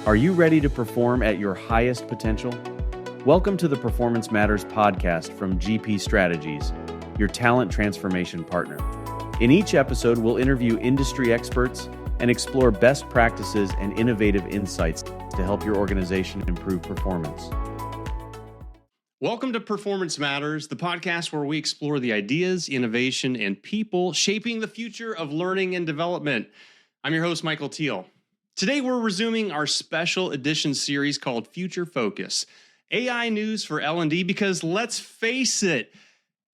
Are you ready to perform at your highest potential? Welcome to the Performance Matters podcast from GP Strategies, your talent transformation partner. In each episode, we'll interview industry experts and explore best practices and innovative insights to help your organization improve performance. Welcome to Performance Matters, the podcast where we explore the ideas, innovation, and people shaping the future of learning and development. I'm your host, Michael Teal. Today, we're resuming our special edition series called Future Focus, AI news for L&D, because let's face it,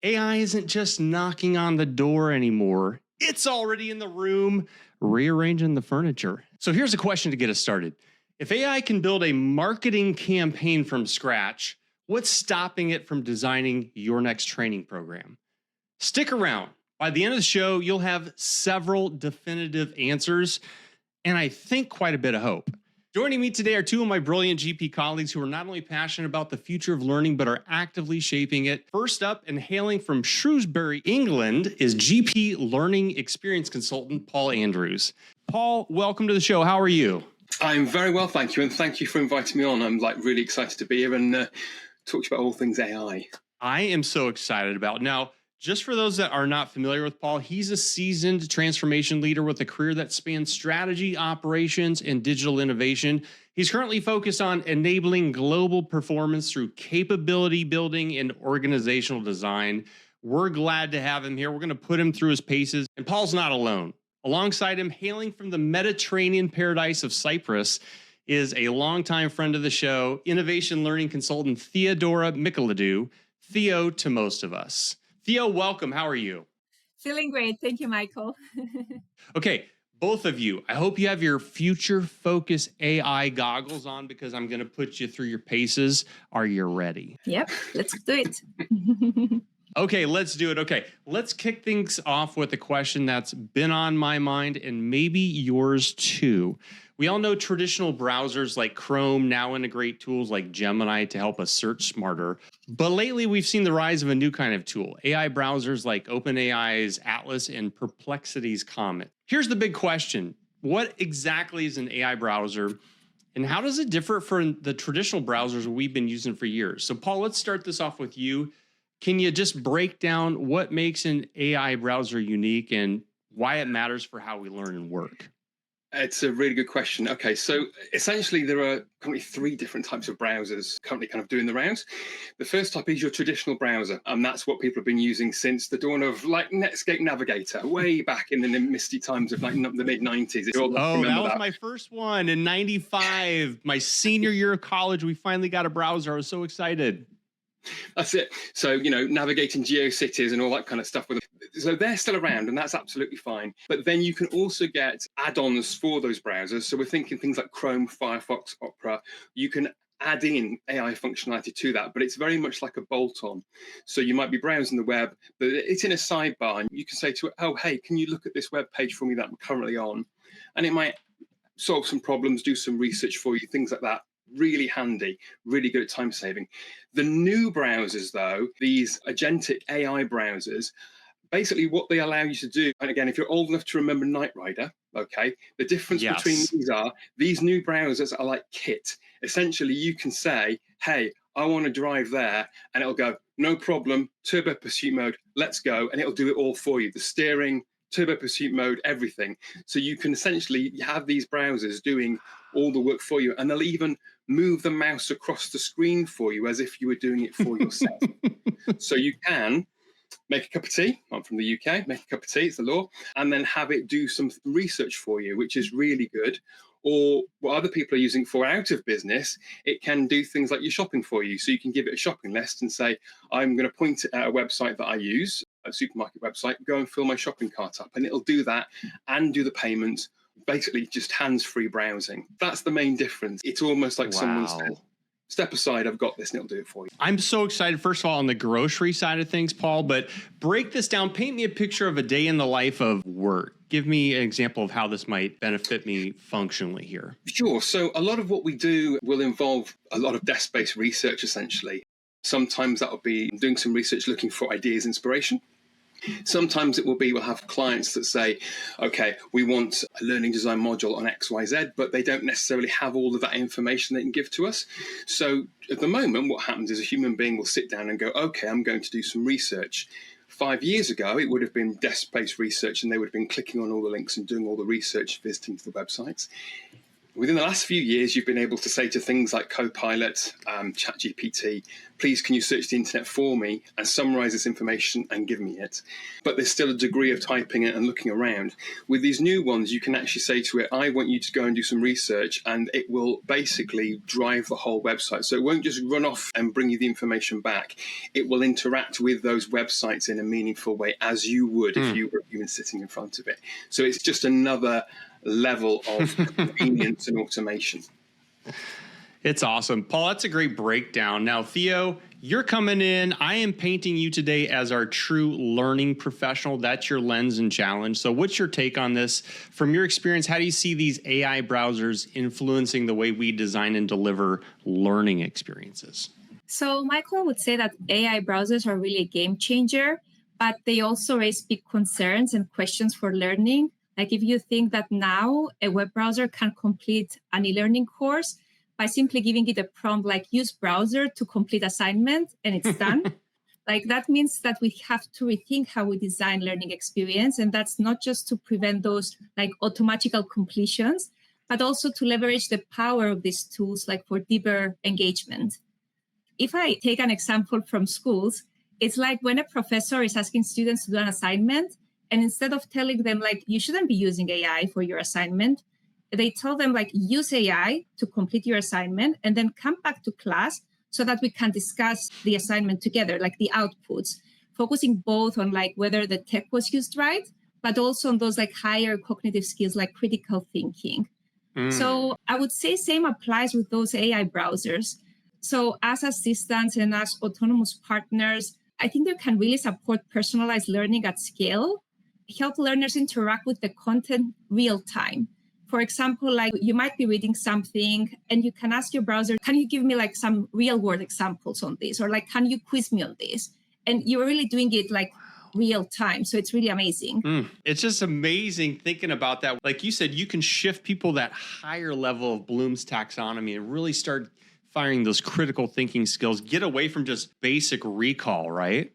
AI isn't just knocking on the door anymore. It's already in the room, rearranging the furniture. So here's a question to get us started. If AI can build a marketing campaign from scratch, what's stopping it from designing your next training program? Stick around. By the end of the show, you'll have several definitive answers, and I think quite a bit of hope. Joining me today are two of my brilliant GP colleagues who are not only passionate about the future of learning, but are actively shaping it. First up, and hailing from Shrewsbury, England, is GP Learning Experience Consultant Paul Andrews. Paul, welcome to the show. How are you? I'm very well, thank you, and thank you for inviting me on. I'm really excited to be here and talk to you about all things AI. I am so excited about it. Now, just for those that are not familiar with Paul, he's a seasoned transformation leader with a career that spans strategy, operations, and digital innovation. He's currently focused on enabling global performance through capability building and organizational design. We're glad to have him here. We're going to put him through his paces. And Paul's not alone. Alongside him, hailing from the Mediterranean paradise of Cyprus, is a longtime friend of the show, innovation learning consultant Theodora Michaelidou, Theo to most of us. Theo, welcome. How are you? Feeling great. Thank you, Michael. Okay, both of you, I hope you have your future focus AI goggles on because I'm going to put you through your paces. Are you ready? Yep, let's do it. Okay, let's do it. Okay, let's kick things off with a question that's been on my mind and maybe yours too. We all know traditional browsers like Chrome now integrate tools like Gemini to help us search smarter. But lately, we've seen the rise of a new kind of tool, AI browsers like OpenAI's Atlas and Perplexity's Comet. Here's the big question. What exactly is an AI browser? And how does it differ from the traditional browsers we've been using for years? So, Paul, let's start this off with you. Can you just break down what makes an AI browser unique and why it matters for how we learn and work? It's a really good question. Okay, so essentially there are currently three different types of browsers currently kind of doing the rounds. The first type is your traditional browser, and that's what people have been using since the dawn of Netscape Navigator, way back in the misty times of the mid-90s. That was my first one in 95, my senior year of college. We finally got a browser. I was so excited. That's it. So, navigating GeoCities and all that kind of stuff. So they're still around, and that's absolutely fine. But then you can also get add-ons for those browsers. So we're thinking things like Chrome, Firefox, Opera. You can add in AI functionality to that, but it's very much like a bolt-on. So you might be browsing the web, but it's in a sidebar, and you can say to it, oh, hey, can you look at this web page for me that I'm currently on? And it might solve some problems, do some research for you, things like that. Really handy, really good at time saving. The new browsers, though, these agentic AI browsers, basically what they allow you to do, and again, if you're old enough to remember Knight Rider, okay, the difference between these new browsers are like Kit. Essentially, you can say, hey, I want to drive there, and it'll go, no problem, turbo pursuit mode, let's go, and it'll do it all for you. The steering, turbo pursuit mode, everything. So you can essentially have these browsers doing all the work for you, and they'll even move the mouse across the screen for you as if you were doing it for yourself. So you can make a cup of tea. I'm from the UK. Make a cup of tea, it's the law, and then have it do some research for you, which is really good. Or what other people are using for out of business, it can do things like your shopping for you. So you can give it a shopping list and say, I'm going to point it at a website that I use, a supermarket website, go and fill my shopping cart up, and it'll do that and do the payments. Basically just hands-free browsing. That's the main difference. It's almost like someone said, step aside, I've got this, and it'll do it for you. I'm so excited, first of all, on the grocery side of things, Paul, but break this down. Paint me a picture of a day in the life of work. Give me an example of how this might benefit me functionally here. Sure. So a lot of what we do will involve a lot of desk-based research, essentially. Sometimes that'll be doing some research looking for ideas, inspiration. Sometimes we'll have clients that say, okay, we want a learning design module on XYZ, but they don't necessarily have all of that information they can give to us. So at the moment, what happens is a human being will sit down and go, okay, I'm going to do some research. 5 years ago, it would have been desk-based research, and they would have been clicking on all the links and doing all the research, visiting to the websites. Within the last few years, you've been able to say to things like Copilot, ChatGPT, please can you search the internet for me and summarize this information and give me it? But there's still a degree of typing it and looking around. With these new ones, you can actually say to it, I want you to go and do some research, and it will basically drive the whole website. So it won't just run off and bring you the information back. It will interact with those websites in a meaningful way, as you would if you were even sitting in front of it. So it's just another level of convenience and automation. It's awesome. Paul, that's a great breakdown. Now, Theo, you're coming in. I am painting you today as our true learning professional. That's your lens and challenge. So what's your take on this? From your experience, how do you see these AI browsers influencing the way we design and deliver learning experiences? So Michael would say that AI browsers are really a game changer, but they also raise big concerns and questions for learning. Like if you think that now a web browser can complete an e-learning course by simply giving it a prompt like use browser to complete assignment and it's done. Like that means that we have to rethink how we design learning experience. And that's not just to prevent those like automatical completions, but also to leverage the power of these tools like for deeper engagement. If I take an example from schools, it's like when a professor is asking students to do an assignment, and instead of telling them like, you shouldn't be using AI for your assignment, they tell them like, use AI to complete your assignment and then come back to class so that we can discuss the assignment together, like the outputs, focusing both on like whether the tech was used right, but also on those like higher cognitive skills like critical thinking. So I would say same applies with those AI browsers. So as assistants and as autonomous partners, I think they can really support personalized learning at scale, help learners interact with the content real time. For example, like you might be reading something and you can ask your browser, can you give me like some real world examples on this? Or like, can you quiz me on this? And you're really doing it like real time. So it's really amazing. It's just amazing thinking about that. Like you said, you can shift people that higher level of Bloom's taxonomy and really start firing those critical thinking skills, get away from just basic recall, right?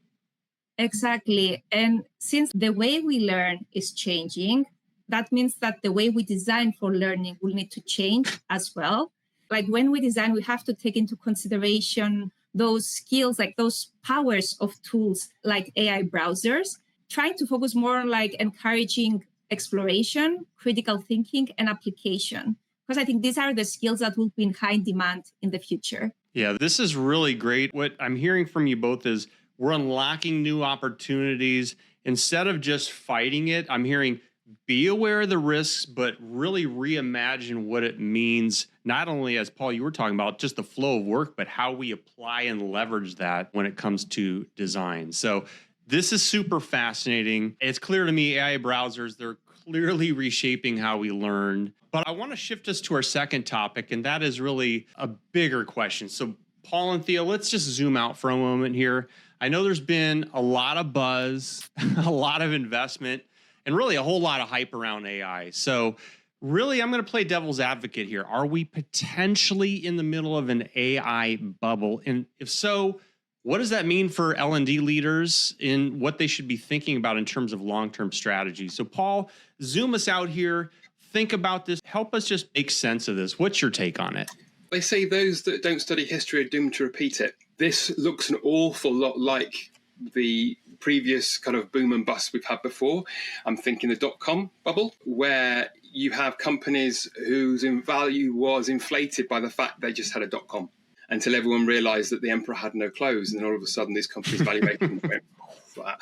Exactly. And since the way we learn is changing, that means that the way we design for learning will need to change as well. Like when we design, we have to take into consideration those skills, like those powers of tools like AI browsers, trying to focus more on like encouraging exploration, critical thinking, and application. Because I think these are the skills that will be in high demand in the future. Yeah, this is really great. What I'm hearing from you both is we're unlocking new opportunities. Instead of just fighting it, I'm hearing be aware of the risks, but really reimagine what it means, not only as Paul, you were talking about, just the flow of work, but how we apply and leverage that when it comes to design. So this is super fascinating. It's clear to me, AI browsers, they're clearly reshaping how we learn. But I want to shift us to our second topic, and that is really a bigger question. So Paul and Theo, let's just zoom out for a moment here. I know there's been a lot of buzz, a lot of investment, and really a whole lot of hype around AI. So really, I'm going to play devil's advocate here. Are we potentially in the middle of an AI bubble? And if so, what does that mean for L&D leaders in what they should be thinking about in terms of long-term strategy? So Paul, zoom us out here. Think about this. Help us just make sense of this. What's your take on it? They say those that don't study history are doomed to repeat it. This looks an awful lot like the previous kind of boom and bust we've had before. I'm thinking the dot-com bubble, where you have companies whose value was inflated by the fact they just had a dot-com until everyone realized that the emperor had no clothes. And then all of a sudden, these companies' valuations went flat.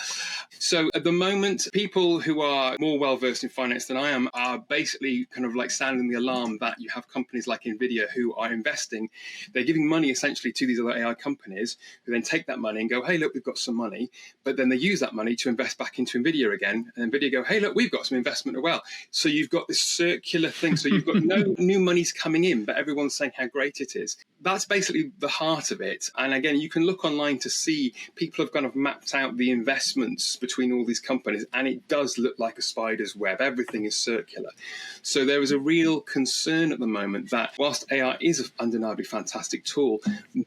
So at the moment, people who are more well-versed in finance than I am are basically kind of like sounding the alarm that you have companies like NVIDIA who are investing. They're giving money essentially to these other AI companies who then take that money and go, hey, look, we've got some money. But then they use that money to invest back into NVIDIA again. And NVIDIA go, hey, look, we've got some investment as well. So you've got this circular thing. So you've got no new money's coming in, but everyone's saying how great it is. That's basically the heart of it. And again, you can look online to see people have kind of mapped out the investments between all these companies, and it does look like a spider's web. Everything is circular. So there is a real concern at the moment that whilst AI is an undeniably fantastic tool,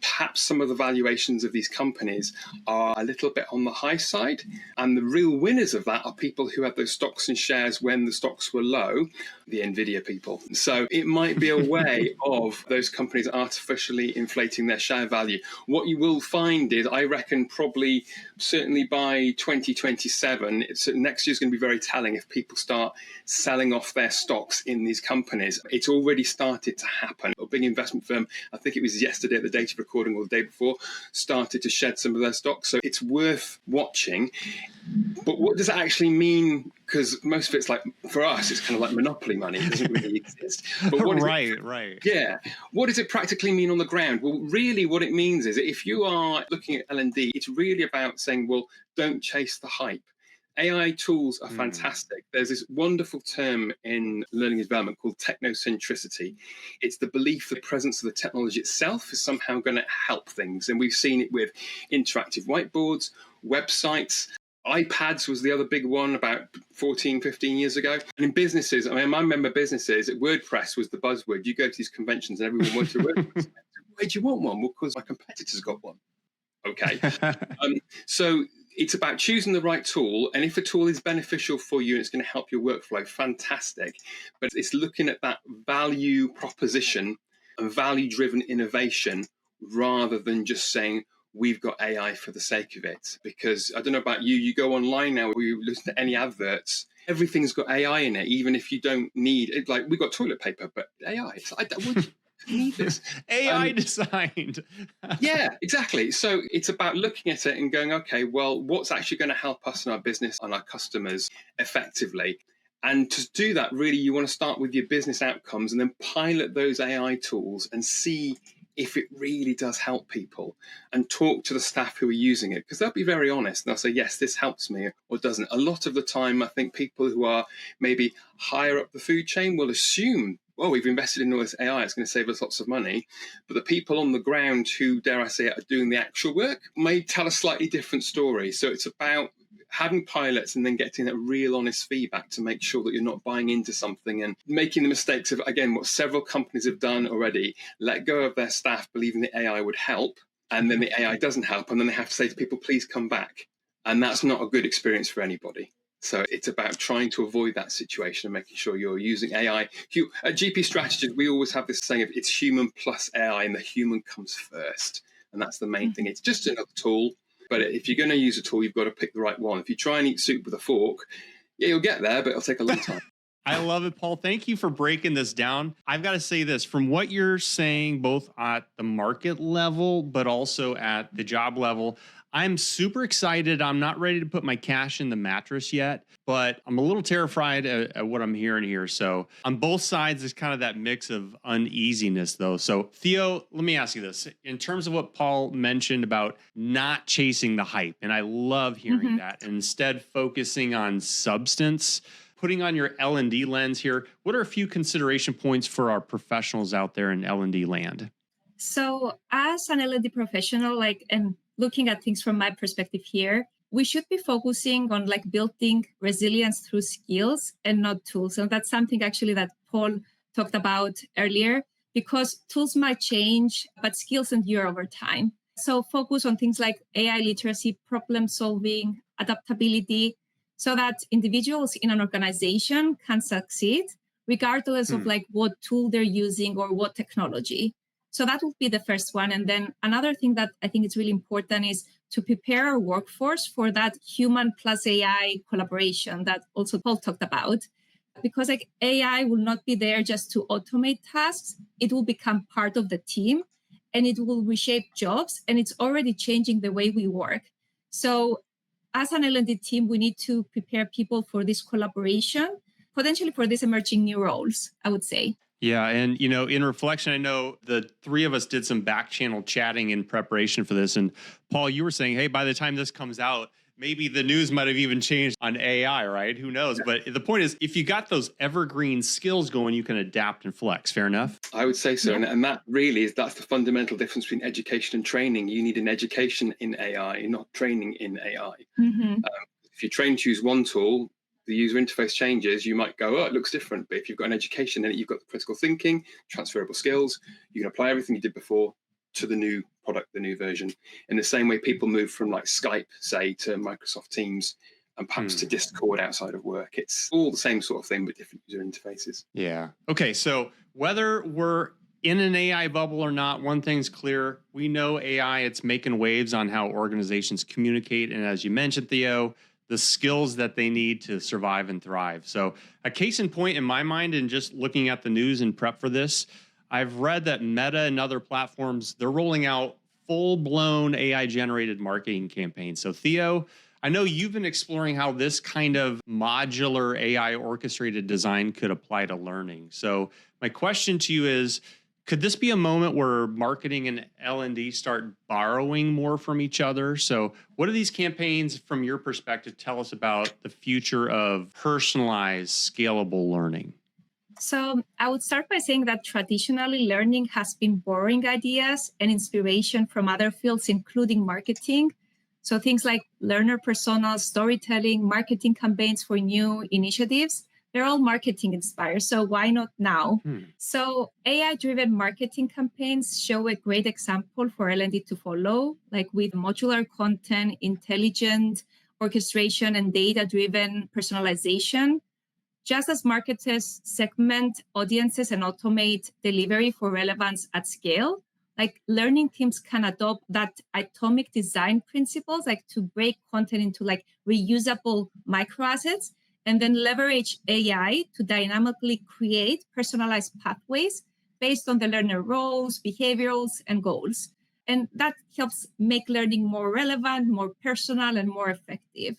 perhaps some of the valuations of these companies are a little bit on the high side. And the real winners of that are people who had those stocks and shares when the stocks were low, the NVIDIA people. So it might be a way of those companies artificially inflating their share value. What you will find is, I reckon, probably certainly by 2027, next year is going to be very telling if people start selling off their stocks in these companies. It's already started to happen. A big investment firm, I think it was yesterday at the date of recording or the day before, started to shed some of their stocks. So it's worth watching. But what does it actually mean? Because most of it's like, for us, it's kind of like monopoly money. It doesn't really exist. But what Right. Yeah. What does it practically mean on the ground? Well, really what it means is, if you are looking at L&D, it's really about saying, well, don't chase the hype. AI tools are fantastic. There's this wonderful term in learning and development called technocentricity. It's the belief that the presence of the technology itself is somehow going to help things. And we've seen it with interactive whiteboards, websites. iPads was the other big one about 14, 15 years ago. And in businesses, I remember businesses, WordPress was the buzzword. You go to these conventions and everyone wants a WordPress. Why do you want one? Well, because my competitors got one. Okay. So it's about choosing the right tool. And if a tool is beneficial for you and it's going to help your workflow, fantastic. But it's looking at that value proposition and value-driven innovation rather than just saying, we've got AI for the sake of it. Because I don't know about you, you go online now, or you listen to any adverts, everything's got AI in it, even if you don't need it. Like, we've got toilet paper, but AI. I don't need this. AI designed. Yeah, exactly. So it's about looking at it and going, okay, well, what's actually going to help us and our business and our customers effectively? And to do that, really, you want to start with your business outcomes and then pilot those AI tools and see if it really does help people, and talk to the staff who are using it, because they'll be very honest and they'll say, yes, this helps me, or doesn't. A lot of the time, I think people who are maybe higher up the food chain will assume, well, we've invested in all this AI, it's going to save us lots of money. But the people on the ground who, dare I say it, are doing the actual work may tell a slightly different story. So it's about having pilots and then getting that real honest feedback to make sure that you're not buying into something and making the mistakes of, again, what several companies have done already, let go of their staff believing the AI would help, and then the AI doesn't help, and then they have to say to people, please come back. And that's not a good experience for anybody. So it's about trying to avoid that situation and making sure you're using AI. At GP Strategies, we always have this saying of it's human plus AI, and the human comes first. And that's the main thing. It's just another tool. But if you're going to use a tool, you've got to pick the right one. If you try and eat soup with a fork, yeah, you'll get there, but it'll take a long time. I love it, Paul. Thank you for breaking this down. I've got to say this, from what you're saying, both at the market level, but also at the job level, I'm super excited. I'm not ready to put my cash in the mattress yet, but I'm a little terrified at what I'm hearing here. So on both sides, there's kind of that mix of uneasiness, though. So Theo, let me ask you this. In terms of what Paul mentioned about not chasing the hype, and I love hearing that, and instead focusing on substance, putting on your L&D lens here, what are a few consideration points for our professionals out there in L&D land? So as an L&D professional, and looking at things from my perspective here, we should be focusing on building resilience through skills and not tools. And that's something actually that Paul talked about earlier, because tools might change, but skills endure over time. So focus on things like AI literacy, problem solving, adaptability, so that individuals in an organization can succeed regardless of what tool they're using or what technology. So that would be the first one. And then another thing that I think is really important is to prepare our workforce for that human plus AI collaboration that also Paul talked about. Because AI will not be there just to automate tasks. It will become part of the team and it will reshape jobs. And it's already changing the way we work. So as an L&D team, we need to prepare people for this collaboration, potentially for these emerging new roles, I would say. Yeah. And, in reflection, I know the three of us did some back channel chatting in preparation for this. And Paul, you were saying, hey, by the time this comes out, maybe the news might have even changed on AI, right? Who knows? But the point is, if you got those evergreen skills going, you can adapt and flex. Fair enough? I would say so. And that really that's the fundamental difference between education and training. You need an education in AI, not training in AI. If you train to use one tool, the user interface changes, you might go, oh, it looks different. But if you've got an education in it, you've got the critical thinking, transferable skills, you can apply everything you did before to the new product, the new version. In the same way people move from like Skype, say, to Microsoft Teams and perhaps to Discord outside of work. It's all the same sort of thing, but different user interfaces. Yeah. Okay. So whether we're in an AI bubble or not, one thing's clear. We know AI, it's making waves on how organizations communicate. And as you mentioned, Theo, the skills that they need to survive and thrive. So a case in point in my mind, and just looking at the news and prep for this, I've read that Meta and other platforms, they're rolling out full-blown AI-generated marketing campaigns. So Theo, I know you've been exploring how this kind of modular AI orchestrated design could apply to learning. So my question to you is, could this be a moment where marketing and L&D start borrowing more from each other? So what do these campaigns, from your perspective, tell us about the future of personalized, scalable learning? So I would start by saying that traditionally learning has been borrowing ideas and inspiration from other fields, including marketing. So things like learner personas, storytelling, marketing campaigns for new initiatives, they're all marketing inspired. So why not now? So AI-driven marketing campaigns show a great example for L&D to follow, like with modular content, intelligent orchestration, and data-driven personalization. Just as marketers segment audiences and automate delivery for relevance at scale, like learning teams can adopt that atomic design principles, like to break content into like reusable microassets, and then leverage AI to dynamically create personalized pathways based on the learner roles, behaviors, and goals. And that helps make learning more relevant, more personal, and more effective.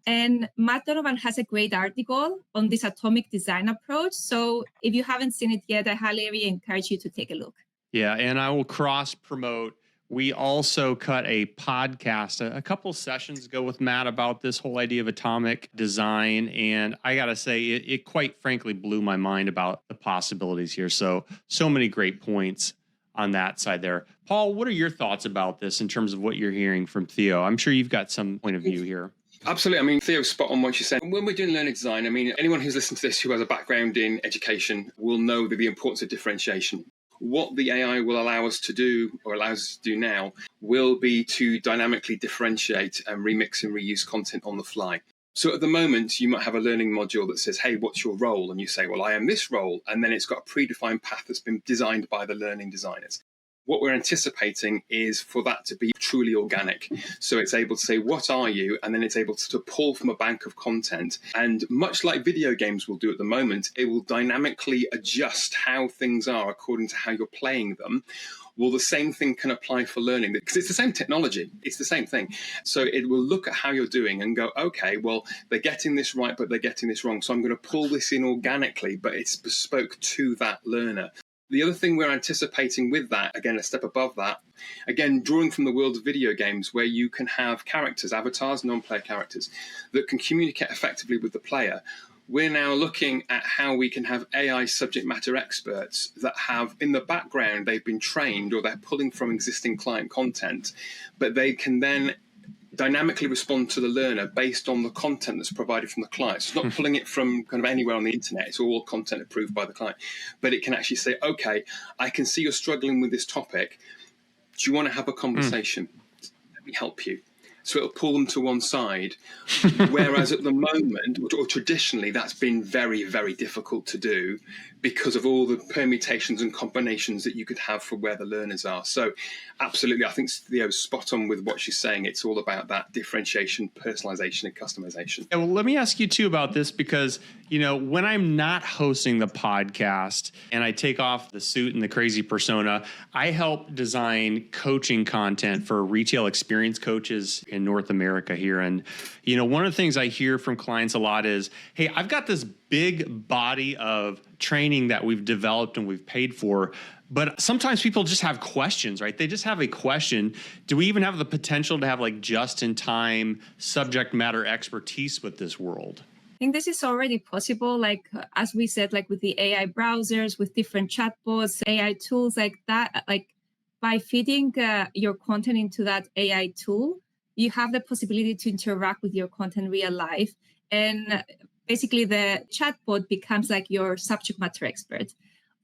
And Matt Donovan has a great article on this atomic design approach. So if you haven't seen it yet, I highly encourage you to take a look. Yeah, and I will cross promote. We also cut a podcast a couple sessions ago with Matt about this whole idea of atomic design. And I got to say, it quite frankly blew my mind about the possibilities here. So many great points on that side there. Paul, what are your thoughts about this in terms of what you're hearing from Theo? I'm sure you've got some point of view here. Absolutely. I mean, Theo's spot on what you said. When we're doing learning design, I mean, anyone who's listened to this who has a background in education will know that the importance of differentiation. What the AI will allow us to do, or allows us to do now, will be to dynamically differentiate and remix and reuse content on the fly. So at the moment, you might have a learning module that says, hey, what's your role? And you say, well, I am this role. And then it's got a predefined path that's been designed by the learning designers. What we're anticipating is for that to be truly organic. So it's able to say, what are you? And then it's able to pull from a bank of content. And much like video games will do at the moment, it will dynamically adjust how things are according to how you're playing them. Well, the same thing can apply for learning because it's the same technology. It's the same thing. So it will look at how you're doing and go, okay, well, they're getting this right, but they're getting this wrong. So I'm going to pull this in organically, but it's bespoke to that learner. The other thing we're anticipating with that, again, a step above that, again, drawing from the world of video games where you can have characters, avatars, non-player characters that can communicate effectively with the player. We're now looking at how we can have AI subject matter experts that have in the background, they've been trained or they're pulling from existing client content, but they can then dynamically respond to the learner based on the content that's provided from the client. So it's not pulling it from kind of anywhere on the internet. It's all content approved by the client. But it can actually say, okay, I can see you're struggling with this topic. Do you want to have a conversation? Let me help you. So it'll pull them to one side. Whereas at the moment, or traditionally, that's been very, very difficult to do because of all the permutations and combinations that you could have for where the learners are. So absolutely, I think Theo's spot on with what she's saying. It's all about that differentiation, personalization, and customization. Yeah, well, let me ask you too about this because, you know, when I'm not hosting the podcast and I take off the suit and the crazy persona, I help design coaching content for retail experience coaches in North America here. And, you know, one of the things I hear from clients a lot is, hey, I've got this big body of training that we've developed and we've paid for. But sometimes people just have questions, right? They just have a question. Do we even have the potential to have like just-in-time subject matter expertise with this world? I think this is already possible. Like, as we said, like with the AI browsers, with different chatbots, AI tools like that, like by feeding your content into that AI tool, you have the possibility to interact with your content real life. And basically the chatbot becomes like your subject matter expert.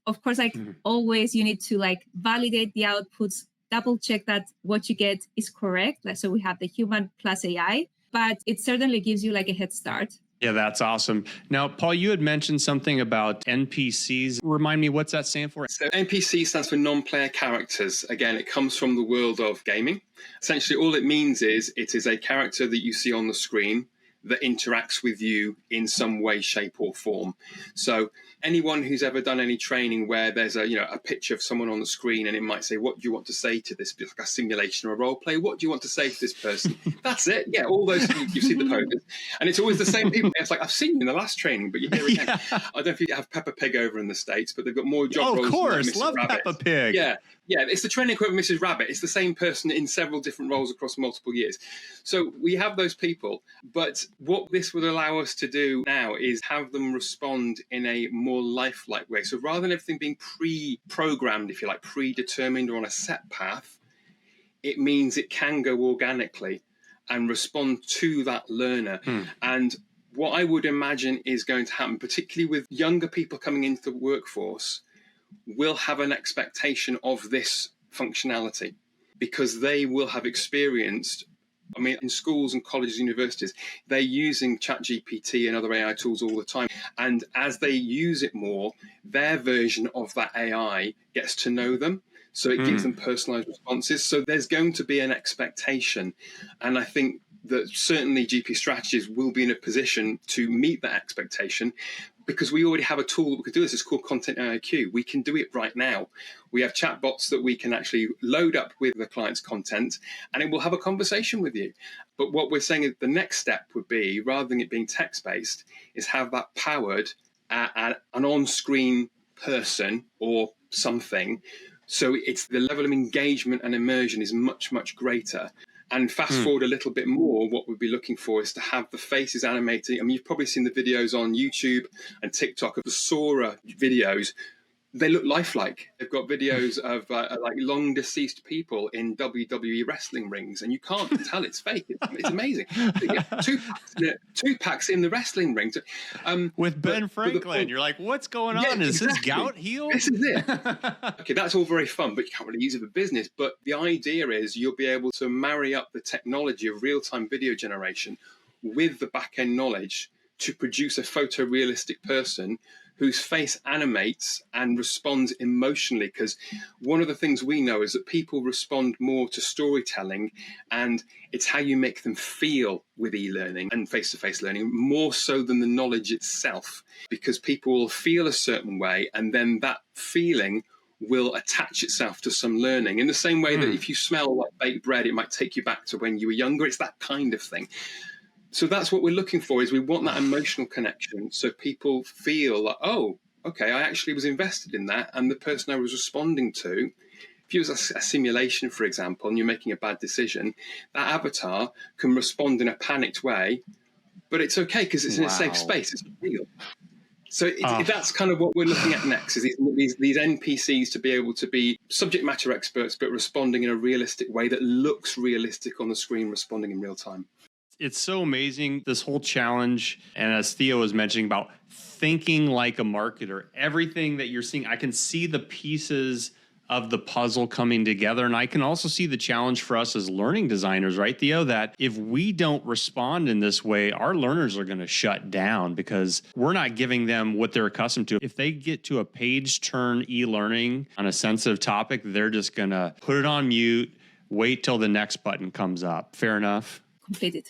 Of course, like always, you need to like validate the outputs, double check that what you get is correct. Like, so we have the human plus AI, but it certainly gives you like a head start. Yeah, that's awesome. Now, Paul, you had mentioned something about NPCs. Remind me, what's that stand for? So NPC stands for non-player characters. Again, it comes from the world of gaming. Essentially, all it means is it is a character that you see on the screen that interacts with you in some way, shape, or form. So anyone who's ever done any training where there's a picture of someone on the screen and it might say, what do you want to say to this, like a simulation or a role play? What do you want to say to this person? That's it. Yeah, all those, you see the poses. And it's always the same people. It's like, I've seen you in the last training, but you're here again. Yeah. I don't know if you have Peppa Pig over in the States, but they've got more job roles. Of course, than love Rabbit. Peppa Pig. Yeah, it's the training equivalent of Mrs. Rabbit. It's the same person in several different roles across multiple years. So we have those people, but what this would allow us to do now is have them respond in a more lifelike way. So rather than everything being pre-programmed, if you like, predetermined or on a set path, it means it can go organically and respond to that learner. And what I would imagine is going to happen, particularly with younger people coming into the workforce, will have an expectation of this functionality because they will have experienced, I mean, in schools and colleges, universities, they're using ChatGPT and other AI tools all the time. And as they use it more, their version of that AI gets to know them. So it gives them personalized responses. So there's going to be an expectation. And I think that certainly GP strategies will be in a position to meet that expectation because we already have a tool that we can do this. It's called Content IQ. We can do it right now. We have chatbots that we can actually load up with the client's content and it will have a conversation with you. But what we're saying is the next step would be, rather than it being text-based, is have that powered at an on-screen person or something. So it's the level of engagement and immersion is much, much greater. And fast forward a little bit more, what we'd be looking for is to have the faces animated. I mean, you've probably seen the videos on YouTube and TikTok of the Sora videos. They look lifelike. They've got videos of like long deceased people in WWE wrestling rings, and you can't tell it's fake. It's amazing. Two packs in the wrestling ring. With Ben Franklin, you're like, what's going on? Is his gout healed? This is it. Okay, that's all very fun, but you can't really use it for business. But the idea is you'll be able to marry up the technology of real-time video generation with the back-end knowledge to produce a photorealistic person whose face animates and responds emotionally. Because one of the things we know is that people respond more to storytelling, and it's how you make them feel with e-learning and face-to-face learning, more so than the knowledge itself, because people will feel a certain way and then that feeling will attach itself to some learning. In the same way that if you smell like baked bread, it might take you back to when you were younger. It's that kind of thing. So that's what we're looking for, is we want that emotional connection so people feel like, oh, okay, I actually was invested in that. And the person I was responding to, if you was a simulation, for example, and you're making a bad decision, that avatar can respond in a panicked way, but it's okay because it's in a safe space. It's real. So that's kind of what we're looking at next, is these NPCs to be able to be subject matter experts, but responding in a realistic way that looks realistic on the screen, responding in real time. It's so amazing, this whole challenge. And as Theo was mentioning about thinking like a marketer, everything that you're seeing, I can see the pieces of the puzzle coming together. And I can also see the challenge for us as learning designers, right, Theo, that if we don't respond in this way, our learners are going to shut down because we're not giving them what they're accustomed to. If they get to a page turn e-learning on a sensitive topic, they're just going to put it on mute, wait till the next button comes up. Fair enough? Completed.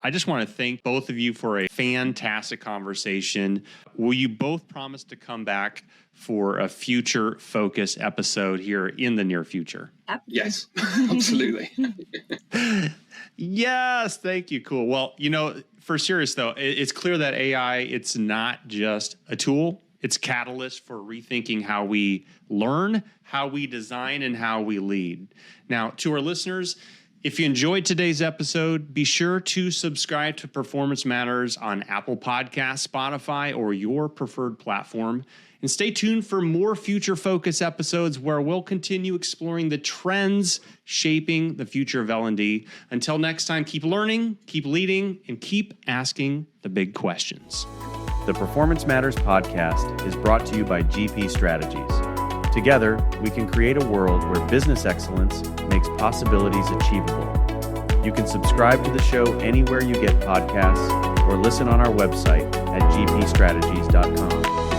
I just want to thank both of you for a fantastic conversation. Will you both promise to come back for a future focus episode here in the near future? Yes, absolutely. Yes, thank you. Cool. Well, for serious though, it's clear that AI, it's not just a tool. It's a catalyst for rethinking how we learn, how we design, and how we lead. Now, to our listeners, if you enjoyed today's episode, be sure to subscribe to Performance Matters on Apple Podcasts, Spotify, or your preferred platform. And stay tuned for more future focus episodes where we'll continue exploring the trends shaping the future of L&D. Until next time, keep learning, keep leading, and keep asking the big questions. The Performance Matters podcast is brought to you by GP Strategies. Together, we can create a world where business excellence makes possibilities achievable. You can subscribe to the show anywhere you get podcasts or listen on our website at gpstrategies.com.